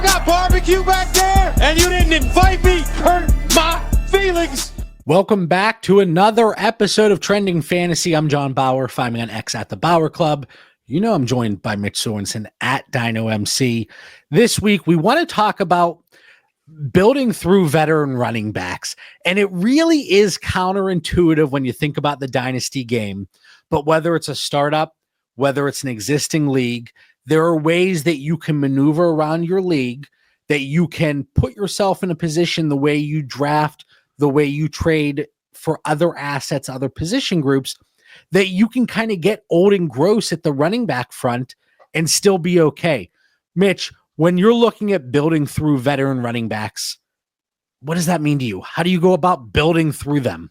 got barbecue back there, and you didn't invite me. Hurt my feelings. Welcome back to another episode of Trending Fantasy. I'm John Bauer, find me on X at the Bauer Club. You know I'm joined by Mitch Sorensen at DynoMC. This week, we want to talk about building through veteran running backs. And it really is counterintuitive when you think about the Dynasty game. But whether it's a startup, whether it's an existing league, there are ways that you can maneuver around your league, that you can put yourself in a position the way you draft, the way you trade for other assets, other position groups, that you can kind of get old and gross at the running back front and still be okay. Mitch, when you're looking at building through veteran running backs, what does that mean to you? How do you go about building through them?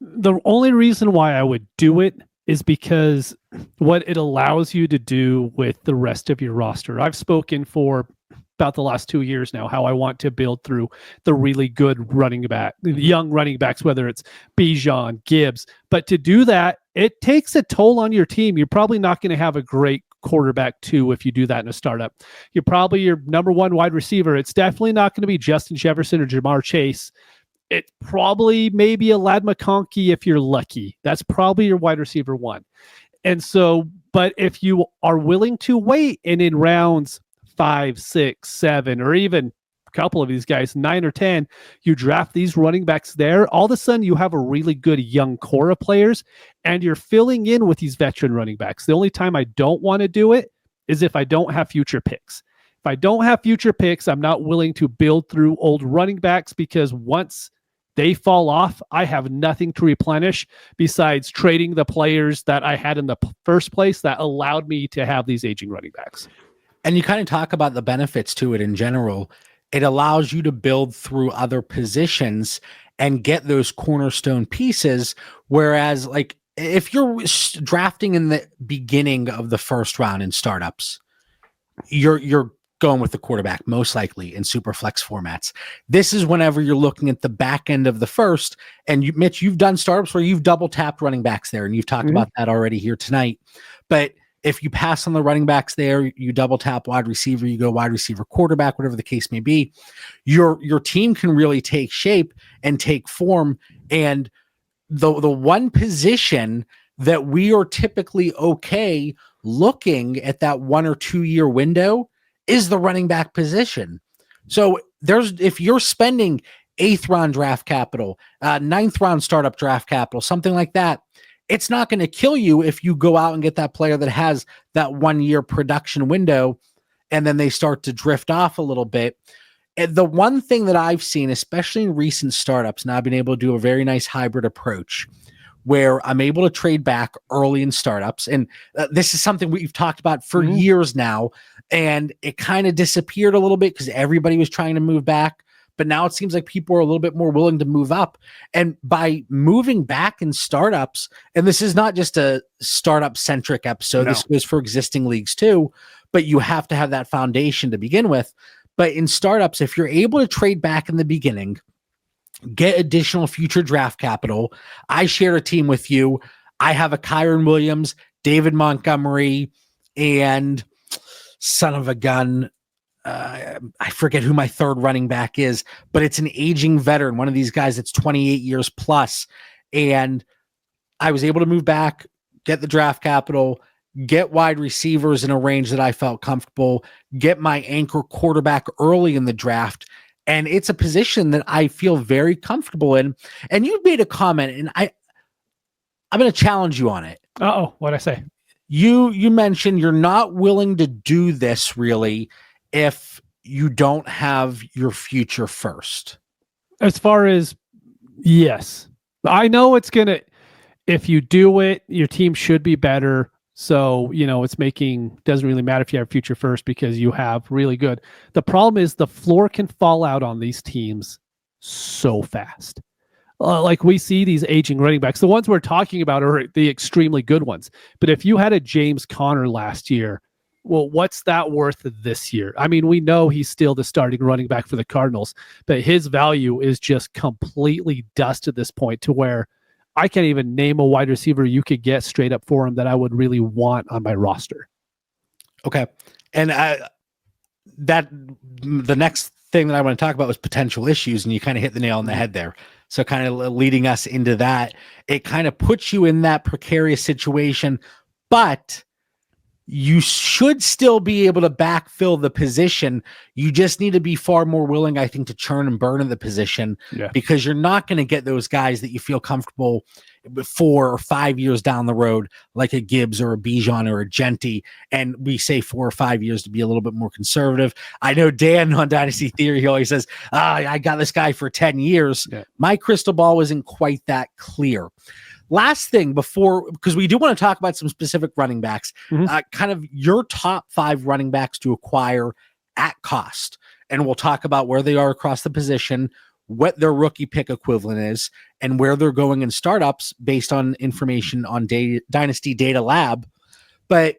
The only reason why I would do it is because what it allows you to do with the rest of your roster. I've spoken for about the last 2 years now, how I want to build through the really good running back, the young running backs, whether it's Bijan, Gibbs. But to do that, it takes a toll on your team. You're probably not going to have a great quarterback too if you do that in a startup. You're probably your number one wide receiver. It's definitely not going to be Justin Jefferson or Jamar Chase. It probably maybe a Ladd McConkey if you're lucky. That's probably your wide receiver one. And so, but if you are willing to wait and in rounds 5, 6, 7, or even a couple of these guys, 9 or 10, you draft these running backs there, all of a sudden you have a really good young core of players and you're filling in with these veteran running backs. The only time I don't want to do it is if I don't have future picks. If I don't have future picks, I'm not willing to build through old running backs because once they fall off, I have nothing to replenish besides trading the players that I had in the first place that allowed me to have these aging running backs. And you kind of talk about the benefits to it in general. It allows you to build through other positions and get those cornerstone pieces. Whereas, like, if you're drafting in the beginning of the first round in startups, you're going with the quarterback, most likely in super flex formats. This is whenever you're looking at the back end of the first. And you, Mitch, you've done startups where you've double tapped running backs there, and you've talked about that already here tonight. But if you pass on the running backs there, you double tap wide receiver, you go wide receiver, quarterback, whatever the case may be, your team can really take shape and take form. And the one position that we are typically okay looking at that 1 or 2 year window is the running back position. So if you're spending 8th round draft capital, 9th round startup draft capital, something like that, it's not going to kill you if you go out and get that player that has that 1 year production window and then they start to drift off a little bit. And the one thing that I've seen, especially in recent startups, and I've been able to do a very nice hybrid approach where I'm able to trade back early in startups. And this is something we've talked about for years now. And it kind of disappeared a little bit because everybody was trying to move back. But now it seems like people are a little bit more willing to move up. And by moving back in startups, and this is not just a startup-centric episode, This goes for existing leagues too, but you have to have that foundation to begin with. But in startups, if you're able to trade back in the beginning, get additional future draft capital. I share a team with you. I have a Kyron Williams, David Montgomery, and son of a gun, I forget who my third running back is, but it's an aging veteran, one of these guys that's 28 years plus. And I was able to move back, get the draft capital, get wide receivers in a range that I felt comfortable, get my anchor quarterback early in the draft. And it's a position that I feel very comfortable in. And you made a comment, and I'm going to challenge you on it. Uh-oh, what'd I say? You mentioned you're not willing to do this really if you don't have your future first. As far as, yes. I know it's going to, if you do it, your team should be better. So, doesn't really matter if you have future first because you have really good. The problem is the floor can fall out on these teams so fast. Like we see these aging running backs. The ones we're talking about are the extremely good ones. But if you had a James Conner last year, well, what's that worth this year? I mean, we know he's still the starting running back for the Cardinals, but his value is just completely dust at this point to where I can't even name a wide receiver you could get straight up for him that I would really want on my roster. Okay. And that the next thing that I want to talk about was potential issues, and you kind of hit the nail on the head there. So kind of leading us into that, it kind of puts you in that precarious situation, but you should still be able to backfill the position. You just need to be far more willing, I think, to churn and burn in the position, because you're not going to get those guys that you feel comfortable 4 or 5 years down the road, like a Gibbs or a Bijan or a Genti. And we say 4 or 5 years to be a little bit more conservative. I know Dan on Dynasty Theory, he always says, I got this guy for 10 years. Yeah. My crystal ball wasn't quite that clear. Last thing before, because we do want to talk about some specific running backs, kind of your top 5 running backs to acquire at cost. And we'll talk about where they are across the position, what their rookie pick equivalent is, and where they're going in startups based on information on Dynasty Data Lab. But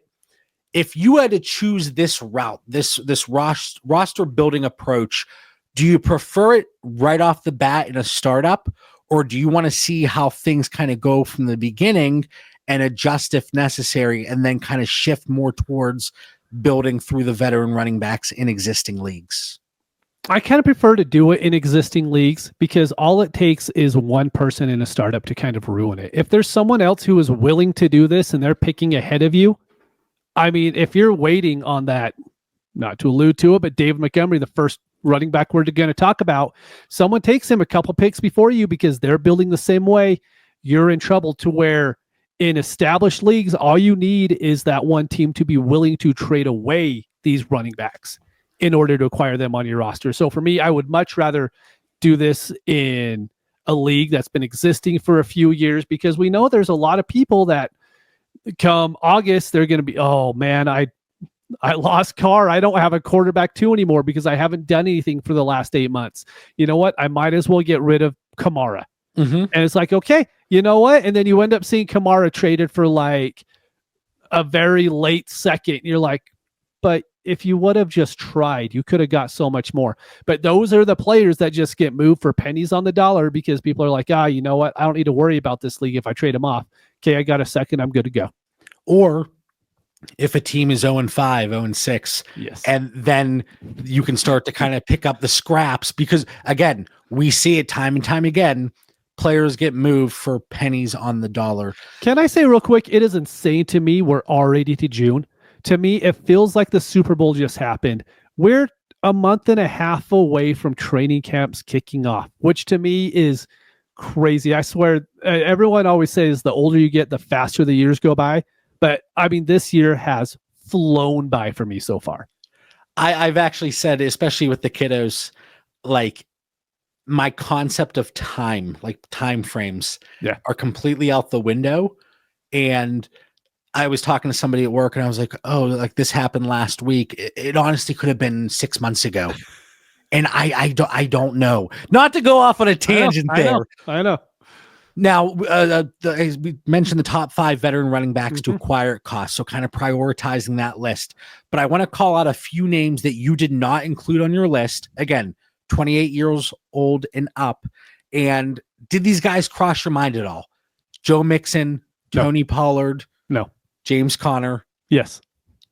if you had to choose this route, this roster building approach, do you prefer it right off the bat in a startup? Or do you want to see how things kind of go from the beginning and adjust if necessary, and then kind of shift more towards building through the veteran running backs in existing leagues? I kind of prefer to do it in existing leagues, because all it takes is one person in a startup to kind of ruin it. If there's someone else who is willing to do this and they're picking ahead of you, I mean, if you're waiting on that, not to allude to it, but David Montgomery, the first running back we're going to talk about, someone takes him a couple picks before you because they're building the same way, you're in trouble. To where in established leagues, all you need is that one team to be willing to trade away these running backs in order to acquire them on your roster. So for me, I would much rather do this in a league that's been existing for a few years, because we know there's a lot of people that come August, they're going to be, oh man, I lost Carr. I don't have a quarterback 2 anymore because I haven't done anything for the last 8 months. You know what? I might as well get rid of Kamara. And it's like, okay, you know what? And then you end up seeing Kamara traded for like a very late second. And you're like, but if you would have just tried, you could have got so much more. But those are the players that just get moved for pennies on the dollar, because people are like, you know what? I don't need to worry about this league if I trade him off. Okay, I got a second. I'm good to go. Or if a team is 0-5, 0-6, yes, and then you can start to kind of pick up the scraps, because again, we see it time and time again, players get moved for pennies on the dollar. Can I say real quick, it is insane to me we're already to June. To me, it feels like the Super Bowl just happened. We're a month and a half away from training camps kicking off, which to me is crazy. I swear, everyone always says the older you get, the faster the years go by. But I mean, this year has flown by for me so far. I've actually said, especially with the kiddos, like my concept of time, like time frames, are completely out the window. And I was talking to somebody at work and I was like, oh, like this happened last week. It honestly could have been 6 months ago. And I don't know. Not to go off on a tangent there. I know. Now, we mentioned the top 5 veteran running backs to acquire at cost, so kind of prioritizing that list. But I want to call out a few names that you did not include on your list. Again, 28 years old and up. And did these guys cross your mind at all? Joe Mixon, Tony Pollard, no. James Conner, yes.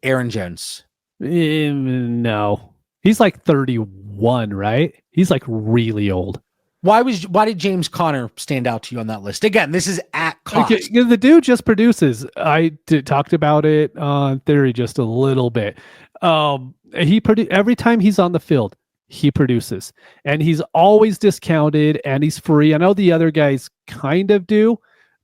Aaron Jones, no. He's like 31, right? He's like really old. Why did James Conner stand out to you on that list? Again, this is at cost. Okay, the dude just produces. I talked about it on Theory just a little bit. Every time he's on the field, he produces, and he's always discounted, and he's free. I know the other guys kind of do,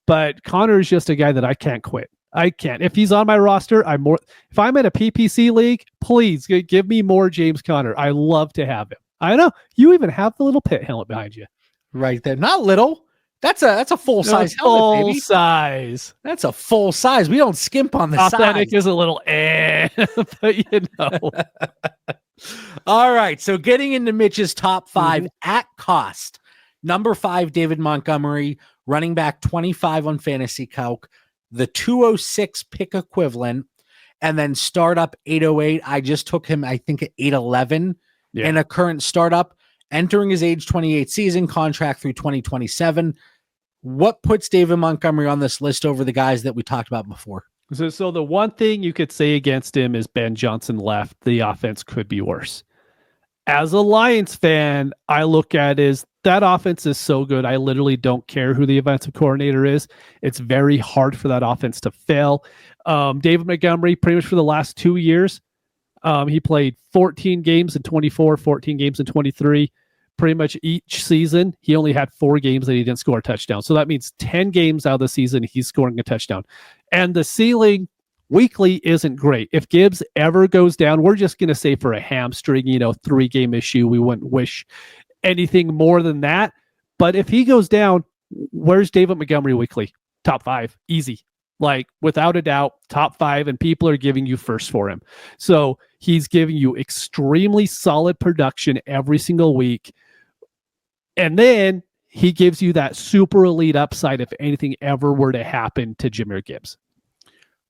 but Conner is just a guy that I can't quit. I can't. If he's on my roster, if I'm in a PPC league, please give me more James Conner. I love to have him. I know you even have the little pit helmet behind you, right there. Not little. That's a full size helmet, baby. Full size. That's a full size. We don't skimp on the size. Authentic is a little but you know. All right. So getting into Mitch's top 5 at cost. Number 5, David Montgomery, running back 25 on Fantasy Calc, the 206 pick equivalent, and then startup 808. I just took him, I think, at 811. In a current startup, entering his age 28 season, contract through 2027. What puts David Montgomery on this list over the guys that we talked about before? So the one thing you could say against him is Ben Johnson left. The offense could be worse. As a Lions fan, I look at it as that offense is so good. I literally don't care who the offensive coordinator is. It's very hard for that offense to fail. David Montgomery, pretty much for the last 2 years, he played 14 games in 24, 14 games in 23. Pretty much each season, he only had 4 games that he didn't score a touchdown. So that means 10 games out of the season, he's scoring a touchdown. And the ceiling weekly isn't great. If Gibbs ever goes down, we're just going to say for a hamstring, 3-game issue, we wouldn't wish anything more than that. But if he goes down, where's David Montgomery weekly? Top 5, easy. Like, without a doubt, top 5, and people are giving you first for him. So he's giving you extremely solid production every single week. And then he gives you that super elite upside if anything ever were to happen to Jahmyr Gibbs.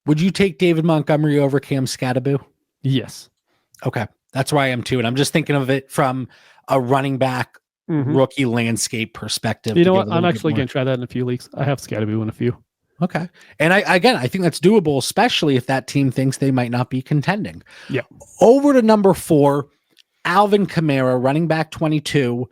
Would you take David Montgomery over Cam Scatterby? Yes. Okay. That's where I am too. And I'm just thinking of it from a running back rookie landscape perspective. You know what? I'm actually going to try that in a few leagues. I have Scatterby in a few. Okay. And I think that's doable, especially if that team thinks they might not be contending. Yeah. Over to number 4, Alvin Kamara, running back 22,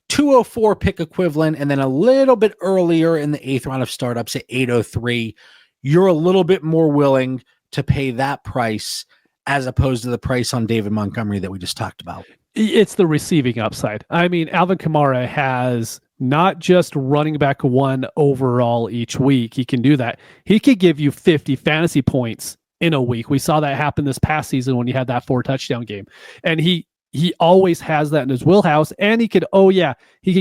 204 pick equivalent, and then a little bit earlier in the 8th round of startups at 803. You're a little bit more willing to pay that price as opposed to the price on David Montgomery that we just talked about. It's the receiving upside. I mean, Alvin Kamara has not just running back 1 overall each week. He can do that. He could give you 50 fantasy points in a week. We saw that happen this past season when he had that 4 touchdown game. And he always has that in his wheelhouse. And he could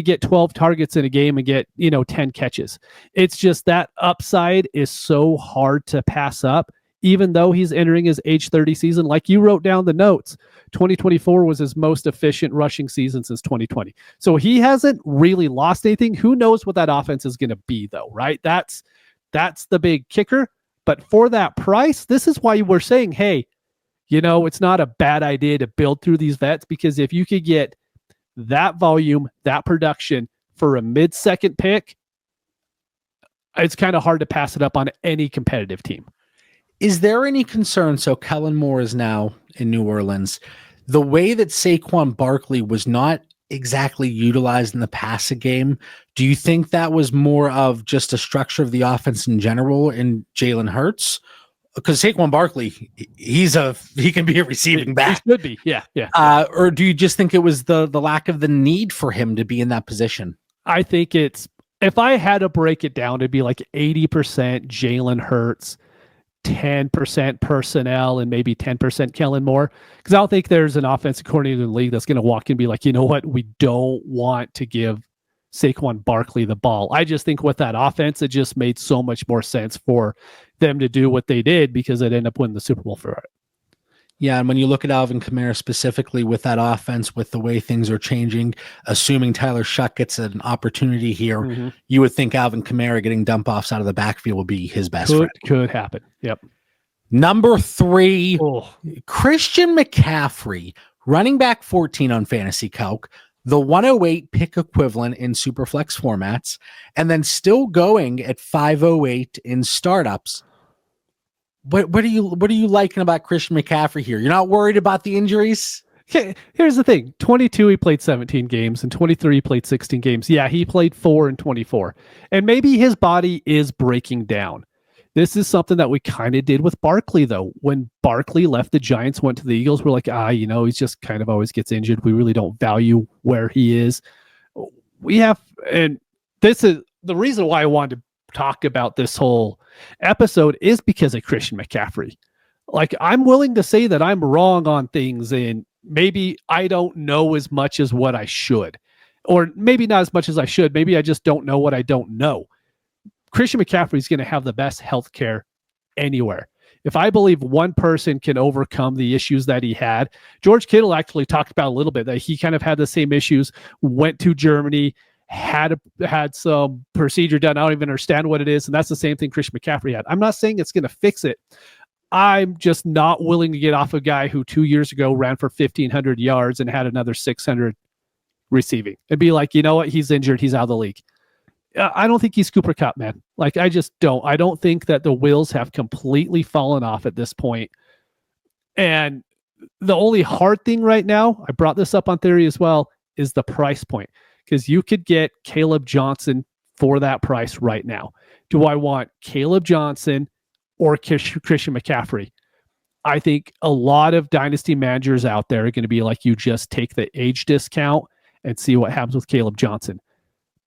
get 12 targets in a game and get, 10 catches. It's just that upside is so hard to pass up, even though he's entering his age 30 season. Like you wrote down the notes, 2024 was his most efficient rushing season since 2020. So he hasn't really lost anything. Who knows what that offense is going to be though, right? That's the big kicker. But for that price, this is why we're saying, hey, it's not a bad idea to build through these vets, because if you could get that volume, that production for a mid-second pick, it's kind of hard to pass it up on any competitive team. Is there any concern? So Kellen Moore is now in New Orleans. The way that Saquon Barkley was not exactly utilized in the passing game, do you think that was more of just a structure of the offense in general in Jalen Hurts? Because Saquon Barkley, he can be a receiving back. He should be, yeah. Or do you just think it was the lack of the need for him to be in that position? I think if I had to break it down, it'd be like 80% Jalen Hurts, 10% personnel, and maybe 10% Kellen Moore. Because I don't think there's an offensive coordinator in the league that's going to walk in and be like, you know what, we don't want to give Saquon Barkley the ball. I just think with that offense, it just made so much more sense for them to do what they did, because it ended up winning the Super Bowl for it. Yeah, and when you look at Alvin Kamara specifically with that offense, with the way things are changing, assuming Tyler Shuck gets an opportunity here, you would think Alvin Kamara getting dump-offs out of the backfield would be his best friend. Could happen, yep. Number 3, Christian McCaffrey, running back 14 on Fantasy Calc, the 108 pick equivalent in Superflex formats, and then still going at 508 in startups. What are you liking about Christian McCaffrey here? You're not worried about the injuries? Okay, here's the thing. 22, he played 17 games, and 23, he played 16 games. Yeah, he played 4 and 24. And maybe his body is breaking down. This is something that we kind of did with Barkley, though. When Barkley left the Giants, went to the Eagles, we're like, he's just kind of always gets injured. We really don't value where he is. And this is the reason why I wanted to talk about this whole episode is because of Christian McCaffrey. Like, I'm willing to say that I'm wrong on things, and maybe I don't know as much as what I should, or maybe not as much as I should. Maybe I just don't know what I don't know. Christian McCaffrey is going to have the best healthcare anywhere. If I believe one person can overcome the issues that he had, George Kittle actually talked about a little bit that he kind of had the same issues, went to Germany, had some procedure done. I don't even understand what it is. And that's the same thing Christian McCaffrey had. I'm not saying it's going to fix it. I'm just not willing to get off a guy who 2 years ago ran for 1,500 yards and had another 600 receiving and be like, you know what? He's injured. He's out of the league. I don't think he's Cooper Kupp, man. Like, I just don't. I don't think that the wheels have completely fallen off at this point. And the only hard thing right now, I brought this up on Theory as well, is the price point. Because you could get Caleb Johnson for that price right now. Do I want Caleb Johnson or Christian McCaffrey? I think a lot of dynasty managers out there are going to be like, you just take the age discount and see what happens with Caleb Johnson.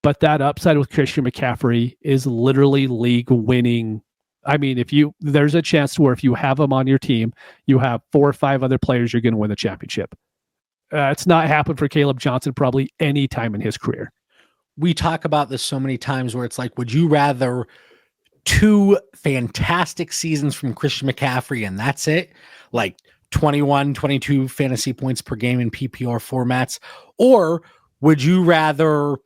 But that upside with Christian McCaffrey is literally league winning. I mean, there's a chance to where if you have him on your team, you have 4 or 5 other players, you're going to win the championship. It's not happened for Caleb Johnson probably any time in his career. We talk about this so many times where it's like, would you rather 2 fantastic seasons from Christian McCaffrey and that's it? Like 21, 22 fantasy points per game in PPR formats? Or would you rather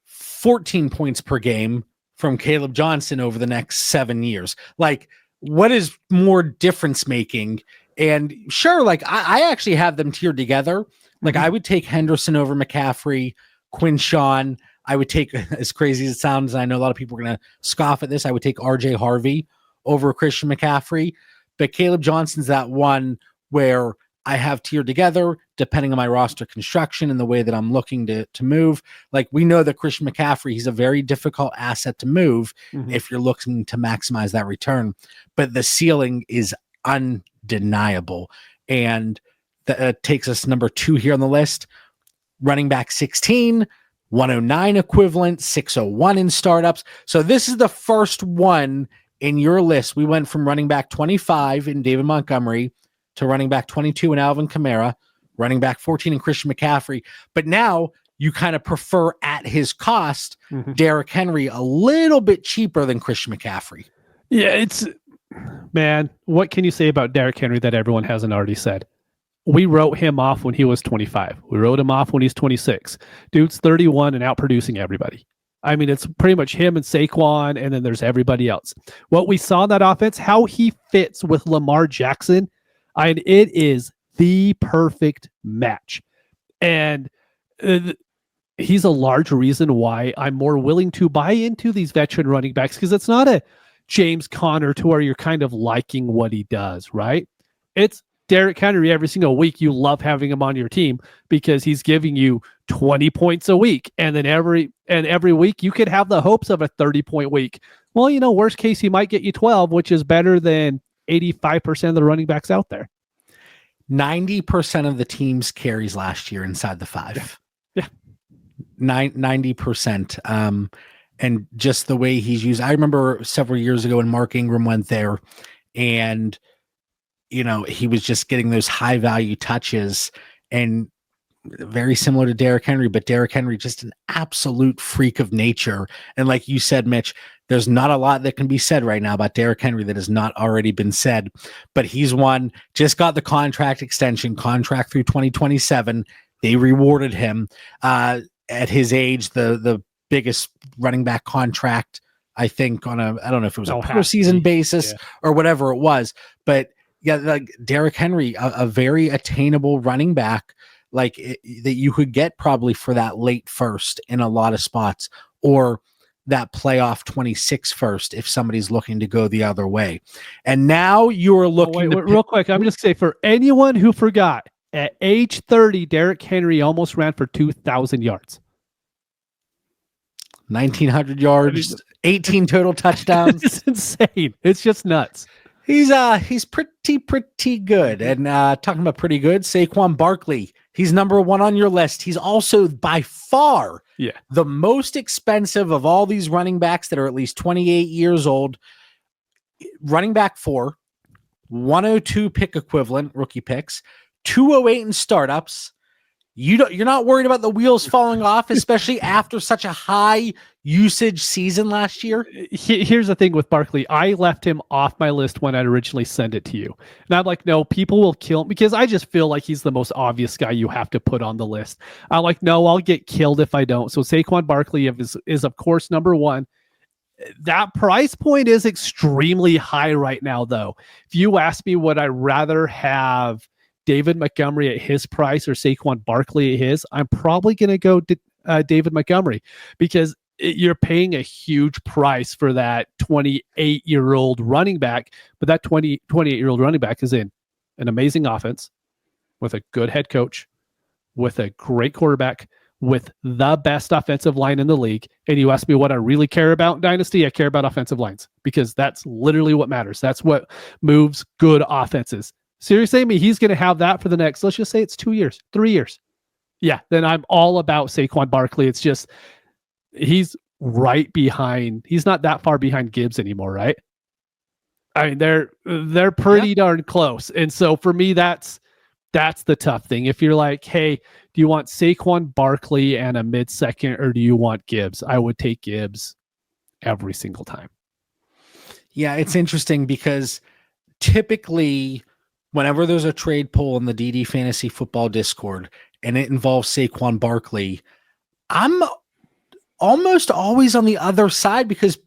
14 points per game from Caleb Johnson over the next 7 years? Like, what is more difference making? And sure, like I actually have them tiered together. Like I would take Henderson over McCaffrey, Quinshawn. I would take, as crazy as it sounds, and I know a lot of people are going to scoff at this, I would take RJ Harvey over Christian McCaffrey. But Caleb Johnson's that one where I have tiered together depending on my roster construction and the way that I'm looking to move. Like we know that Christian McCaffrey, he's a very difficult asset to move if you're looking to maximize that return. But the ceiling is undeniable. And that takes us number 2 here on the list. Running back 16, 109 equivalent, 601 in startups. So this is the first one in your list. We went from running back 25 in David Montgomery to running back 22 in Alvin Kamara, running back 14 in Christian McCaffrey. But now you kind of prefer at his cost, Derrick Henry a little bit cheaper than Christian McCaffrey. Yeah, man, what can you say about Derrick Henry that everyone hasn't already said? We wrote him off when he was 25. We wrote him off when he's 26. Dude's 31 and outproducing everybody. I mean, it's pretty much him and Saquon, and then there's everybody else. What we saw in that offense, how he fits with Lamar Jackson, and it is the perfect match. And he's a large reason why I'm more willing to buy into these veteran running backs, because it's not a James Conner to where you're kind of liking what he does, right? It's Derrick Henry every single week. You love having him on your team because he's giving you 20 points a week. And then every week you could have the hopes of a 30-point week. Well, worst case, he might get you 12, which is better than 85% of the running backs out there. 90% of the team's carries last year inside the 5. Yeah. 90%. And just the way he's used. I remember several years ago when Mark Ingram went there and he was just getting those high value touches, and very similar to Derrick Henry, but Derrick Henry just an absolute freak of nature. And like you said, Mitch, there's not a lot that can be said right now about Derrick Henry that has not already been said, but he's just got the contract extension, contract through 2027. They rewarded him at his age, the biggest running back contract, I think I don't know if it was a per season basis or whatever it was, but yeah, like Derrick Henry, a very attainable running back, that you could get probably for that late first in a lot of spots, or that playoff 26 first if somebody's looking to go the other way. And now you're looking real quick. I'm just saying, for anyone who forgot, at age 30, Derrick Henry almost ran for 2,000 yards. 1,900 yards, 18 total touchdowns. It's insane. It's just nuts. He's pretty good. And talking about pretty good, Saquon Barkley, he's number 1 on your list. He's also by far the most expensive of all these running backs that are at least 28 years old. Running back 4, 102 pick equivalent, rookie picks, 208 in startups. You're not worried about the wheels falling off, especially after such a high usage season last year? Here's the thing with Barkley. I left him off my list when I originally sent it to you. And I'm like, no, people will kill him, because I just feel like he's the most obvious guy you have to put on the list. I'm like, no, I'll get killed if I don't. So Saquon Barkley is of course number 1. That price point is extremely high right now, though. If you ask me, would I rather have David Montgomery at his price or Saquon Barkley at his, I'm probably going to go David Montgomery, because you're paying a huge price for that 28-year-old running back, but that 28-year-old running back is in an amazing offense with a good head coach, with a great quarterback, with the best offensive line in the league. And you ask me what I really care about in Dynasty, I care about offensive lines because that's literally what matters. That's what moves good offenses. Seriously, Amy, he's going to have that for the next, let's just say it's 2 years, 3 years. Yeah, then I'm all about Saquon Barkley. It's just, he's right behind, he's not that far behind Gibbs anymore, right? I mean, they're pretty darn close. And so for me, that's the tough thing. If you're like, hey, do you want Saquon Barkley and a mid-second, or do you want Gibbs? I would take Gibbs every single time. Yeah, it's interesting because typically whenever there's a trade poll in the DD Fantasy Football Discord and it involves Saquon Barkley, I'm almost always on the other side because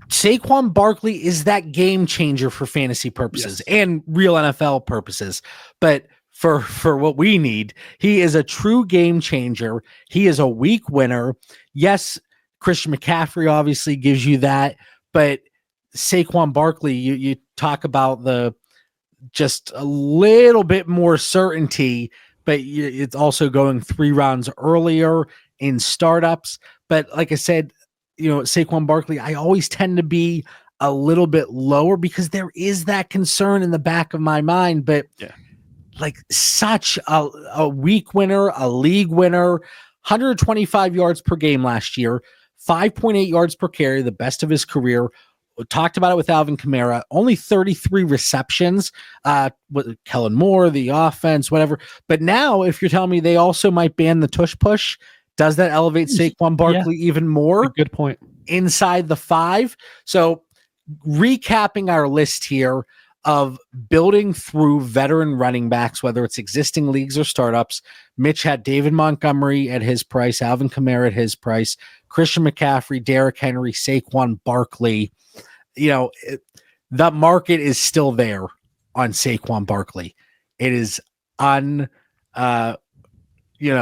Saquon Barkley is that game changer for fantasy purposes and real NFL purposes. But for what we need, he is a true game changer. He is a week winner. Yes, Christian McCaffrey obviously gives you that, but Saquon Barkley, you talk about the just a little bit more certainty, but it's also going 3 rounds earlier in startups. But like I said, Saquon Barkley, I always tend to be a little bit lower because there is that concern in the back of my mind. But like such a week winner, a league winner, 125 yards per game last year, 5.8 yards per carry, the best of his career. We talked about it with Alvin Kamara, only 33 receptions, with Kellen Moore, the offense, whatever. But now if you're telling me they also might ban the tush push, does that elevate Saquon Barkley even more? Good point. Inside the 5. So recapping our list here of building through veteran running backs, whether it's existing leagues or startups. Mitch had David Montgomery at his price, Alvin Kamara at his price, Christian McCaffrey, Derrick Henry, Saquon Barkley. The market is still there on Saquon Barkley. It is you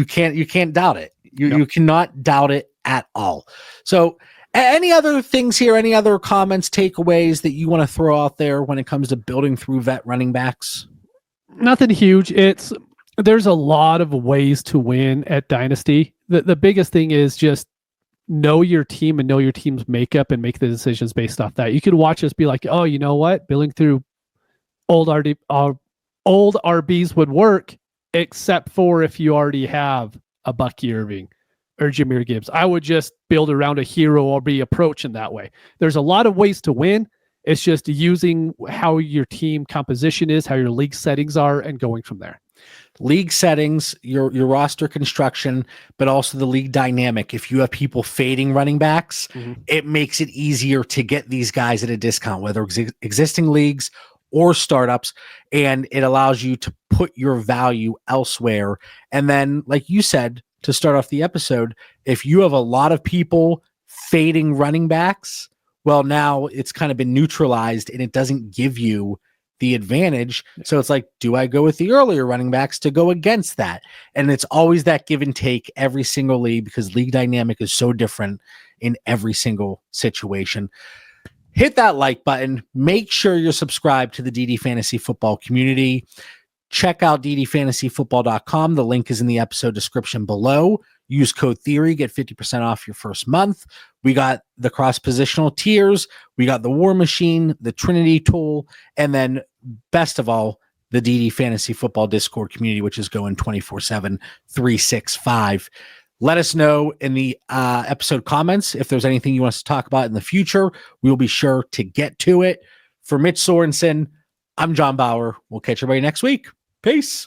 can't doubt it. You cannot doubt it at all. So any other things here, any other comments, takeaways that you want to throw out there when it comes to building through vet running backs? Nothing huge. There's a lot of ways to win at Dynasty. The biggest thing is just know your team and know your team's makeup and make the decisions based off that. You could watch us be like, oh, you know what? Building through old RBs would work, except for if you already have a Bucky Irving or Jahmyr Gibbs. I would just build around a hero RB approach in that way. There's a lot of ways to win. It's just using how your team composition is, how your league settings are, and going from there. League settings, your roster construction, but also the league dynamic. If you have people fading running backs, it makes it easier to get these guys at a discount, whether existing leagues or startups, and it allows you to put your value elsewhere. And then, like you said, to start off the episode, if you have a lot of people fading running backs, well, now it's kind of been neutralized and it doesn't give you the advantage. So it's like, do I go with the earlier running backs to go against that? And it's always that give and take every single league because league dynamic is so different in every single situation. Hit that like button. Make sure you're subscribed to the DD Fantasy Football community. Check out ddfantasyfootball.com. The link is in the episode description below. Use code Theory, get 50% off your first month. We got the cross-positional tiers. We got the War Machine, the Trinity tool, and then best of all, the DD Fantasy Football Discord community, which is going 24/7, 365. Let us know in the episode comments if there's anything you want us to talk about in the future. We'll be sure to get to it. For Mitch Sorensen, I'm John Bauer. We'll catch everybody next week. Peace.